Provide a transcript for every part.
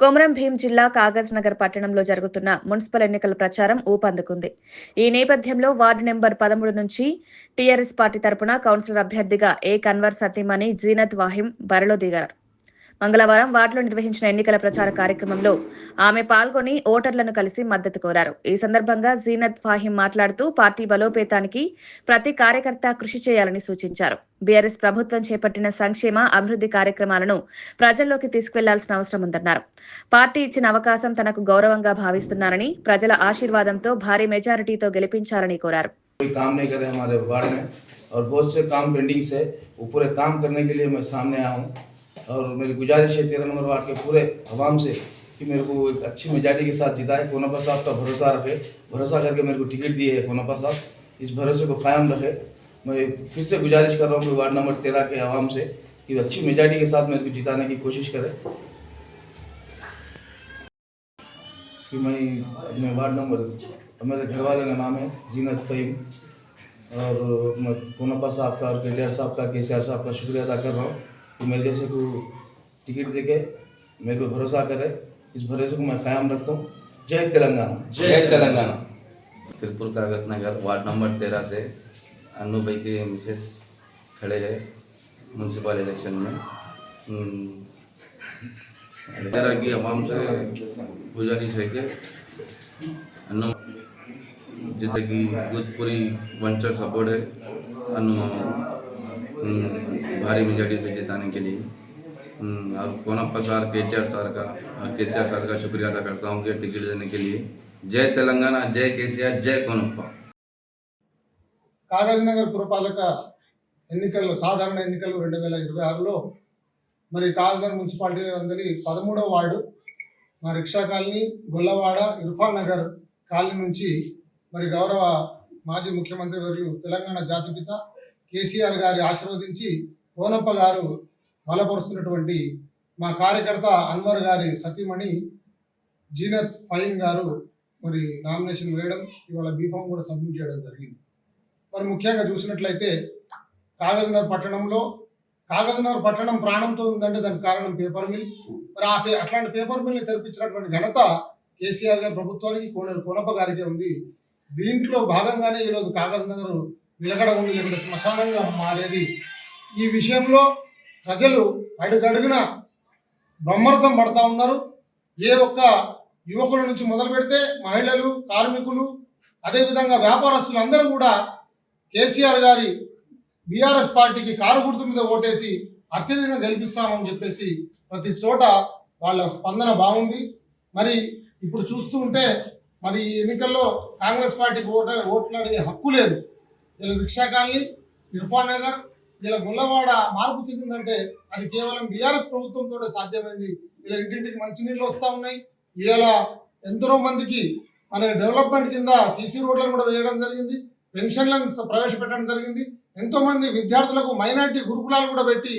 కొమరం భీం జిల్లా కాగజ్ నగర్ పట్టణంలో జరుగుతున్న మున్సిపల్ ఎన్నికల ప్రచారం ఊపందుకుంది. ఈ నేపథ్యంలో వార్డు నెంబర్ 13 నుంచి టీఆర్ఎస్ పార్టీ తరపున కౌన్సిలర్ అభ్యర్థిగా ఏ కన్వర్ సతీమణి జీనత్ వాహిం బరిలో దిగారు. మంగళవారం వార్డులో నిర్వహించిన ఎన్నికల ప్రచార కార్యక్రమంలో ఆమె పాల్గొని ఓటర్లను కలిసి మద్దతు కోరారు. ఈ సందర్భంగా జీనత్ ఫాహిం మాట్లాడుతూ పార్టీ బలోపేతానికి ప్రతి కార్యకర్త కృషి చేయాలని సూచించారు. బీఆర్ఎస్ ప్రభుత్వం చేపట్టిన సంక్షేమ అభివృద్ధి కార్యక్రమాలను ప్రజల్లోకి తీసుకువెళ్లాల్సిన అవసరం ఉందన్నారు. పార్టీ ఇచ్చిన అవకాశం తనకు గౌరవంగా భావిస్తున్నారని, ప్రజల ఆశీర్వాదంతో భారీ మెజారిటీతో గెలిపించాలని కోరారు. और मेरी गुजारिश है 13 नंबर वार्ड के पूरे आवाम से कि मेरे को एक अच्छी मेजॉरिटी के साथ जिताए। कोनापा साहब का भरोसा करके मेरे को टिकट दिए है। कोनापा साहब इस भरोसे को कायम रखे। मैं फिर से गुजारिश कर रहा हूँ कि वार्ड नंबर 13 के आवाम से कि अच्छी मेजॉरिटी के साथ मेरे को जिताने की कोशिश करें। कि मैं अपने वार्ड नंबर, मेरे घर वाले का नाम है जीनत फहीम, और मैं कोनापा साहब का और केटीआर साहब का, केसीआर साहब का शुक्रिया अदा कर रहा हूँ कि मेरे जैसे को टिकट देके मेरे को भरोसा करे। इस भरोसे को मैं कायम रखता हूँ। जय तेलंगाना। जय तेलंगाना। सिरपुर कागज नगर वार्ड नंबर 13 से अन्नू भाई के मिसेस खड़े हैं म्यूनसिपल इलेक्शन में। तरह की आवाम से गुजारिश है कि अन्नू जितने की पूरी वंचर सपोर्ट है अन्नू भारी मेजॉरिटी से जिताने के लिए। और कोनापा सर केसीआर सर का शुक्रिया अदा करता हूँ कि टिकट देने के लिए। जय तेलंगाना, जय केसीआर, जय कोनप्पा। కాగజ్ నగర్ పురపాలక ఎన్నికల్లో సాధారణ ఎన్నికలు 2026లో మరి కాగజ్ నగర్ మున్సిపాలిటీ అందరి 13వ వార్డు మా rickshaw colony, Gollawada, Irfan Nagar colony నుంచి మరి గౌరవ మాజీ ముఖ్యమంత్రి వర్యులు తెలంగాణ జాతిపిత కేసీఆర్ గారి ఆశీర్వదించి కోనప్ప గారు బలపరుస్తున్నటువంటి మా కార్యకర్త అన్వర్ గారి సతీమణి జీనత్ ఫహీం గారు మరి నామినేషన్ వేయడం, ఇవాళ బీఫామ్ కూడా సబ్మిట్ చేయడం జరిగింది. మరి ముఖ్యంగా చూసినట్లయితే కాగజ్ నగర్ పట్టణం ప్రాణంతో ఉందంటే దానికి కారణం పేపర్ మిల్. మరి అట్లాంటి పేపర్ మిల్ని తెరిపించినటువంటి ఘనత కేసీఆర్ గారి ప్రభుత్వానికి, కోనప్ప గారికి ఉంది. దీంట్లో భాగంగానే ఈరోజు కాగజ్ నగర్ నిలకడ ఉంది, లేకుంటే శ్మశానంగా మారేది. ఈ విషయంలో ప్రజలు అడుగడుగున బ్రహ్మరథం పడతా ఉన్నారు. ఏ ఒక్క యువకుల నుంచి మొదలు పెడితే మహిళలు, కార్మికులు, అదేవిధంగా వ్యాపారస్తులు అందరూ కూడా కేసీఆర్ గారి బీఆర్ఎస్ పార్టీకి కారు గుర్తు మీద ఓటేసి అత్యధికంగా గెలిపిస్తామని చెప్పేసి ప్రతి చోట వాళ్ళ స్పందన బాగుంది. మరి ఇప్పుడు చూస్తూ ఉంటే మరి ఈ ఎన్నికల్లో కాంగ్రెస్ పార్టీకి ఓట్లాడే హక్కు లేదు. ఇలా రిక్షా కాలనీ, ఇర్ఫాన్ నగర్, ఇలా గుల్లవాడ మార్పు చెందిందంటే అది కేవలం బీఆర్ఎస్ ప్రభుత్వంతో సాధ్యమైంది. ఇలా ఇంటింటికి మంచినీళ్ళు వస్తూ ఉన్నాయి. ఇలా ఎంతో మందికి మన డెవలప్మెంట్ కింద సీసీ రోడ్లను కూడా వేయడం జరిగింది, పెన్షన్లను ప్రవేశపెట్టడం జరిగింది. ఎంతోమంది విద్యార్థులకు మైనార్టీ గురుకులాలు కూడా పెట్టి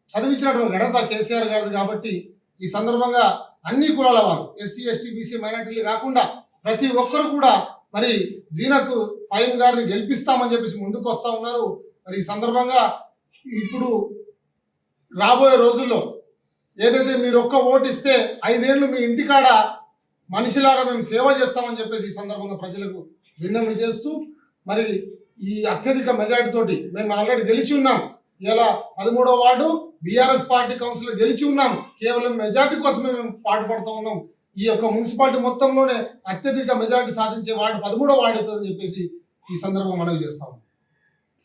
చదివించినటువంటి ఘనత కేసీఆర్ గారిది. కాబట్టి ఈ సందర్భంగా అన్ని కులాల వారు, ఎస్సీ, ఎస్టీ, బీసీ, మైనార్టీలు కాకుండా ప్రతి ఒక్కరు కూడా మరి జీనత్ ఫహీం గారిని గెలిపిస్తామని చెప్పేసి ముందుకు వస్తూ ఉన్నారు. మరి ఈ సందర్భంగా ఇప్పుడు రాబోయే రోజుల్లో ఏదైతే మీరు ఒక్క ఓటు ఇస్తే 5 ఏళ్ళు మీ ఇంటికాడ మనిషిలాగా మేము సేవ చేస్తామని చెప్పేసి ఈ సందర్భంగా ప్రజలకు విన్నవి చేస్తూ మరి ఈ అత్యధిక మెజారిటీ తోటి మేము ఆల్రెడీ గెలిచి ఉన్నాం. ఇలా 13వ వార్డు బీఆర్ఎస్ పార్టీ కౌన్సిలర్ గెలిచి ఉన్నాం. కేవలం మెజారిటీ కోసమే మేము పాటుపడుతూ ఉన్నాం. ఈ యొక్క మున్సిపాలిటీ మొత్తంలోనే అత్యధిక మెజారిటీ సాధించే వార్డు 13వ వార్డు అవుతుందని చెప్పేసి ఈ సందర్భంగా మనవి చేస్తాము.